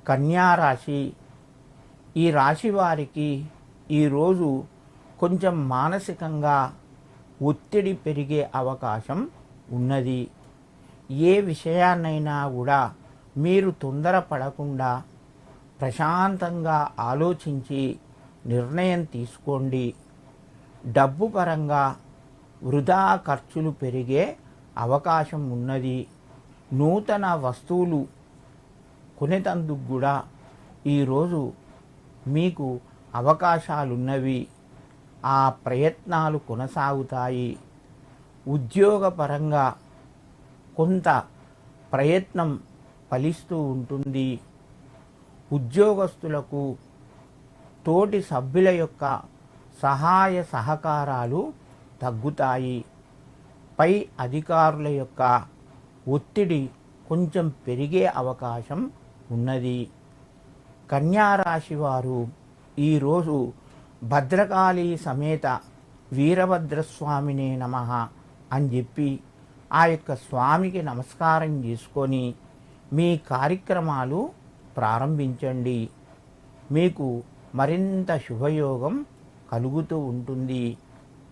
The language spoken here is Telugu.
కన్యా రాశి. ఈ రాశి వారికి ఈరోజు కొంచెం మానసికంగా ఒత్తిడి పెరిగే అవకాశం ఉన్నది. ఏ విషయాన్నైనా కూడా మీరు తొందరపడకుండా ప్రశాంతంగా ఆలోచించి నిర్ణయం తీసుకోండి. డబ్బు పరంగా వృధా ఖర్చులు పెరిగే అవకాశం ఉన్నది. నూతన వస్తువులు కొనేటందుకు కూడా ఈరోజు మీకు అవకాశాలున్నవి. ఆ ప్రయత్నాలు కొనసాగుతాయి. ఉద్యోగపరంగా కొంత ప్రయత్నం ఫలిస్తూ ఉంటుంది. ఉద్యోగస్తులకు తోటి సభ్యుల యొక్క సహాయ సహకారాలు తగ్గుతాయి. పై అధికారుల యొక్క ఒత్తిడి కొంచెం పెరిగే అవకాశం ఉన్నది. కన్యా రాశి వారు ఈరోజు భద్రకాళి సమేత వీరభద్రస్వామినే నమః అని చెప్పి ఆ యొక్క స్వామికి నమస్కారం చేసుకొని మీ కార్యక్రమాలు ప్రారంభించండి. మీకు మరింత శుభయోగం కలుగుతూ ఉంటుంది.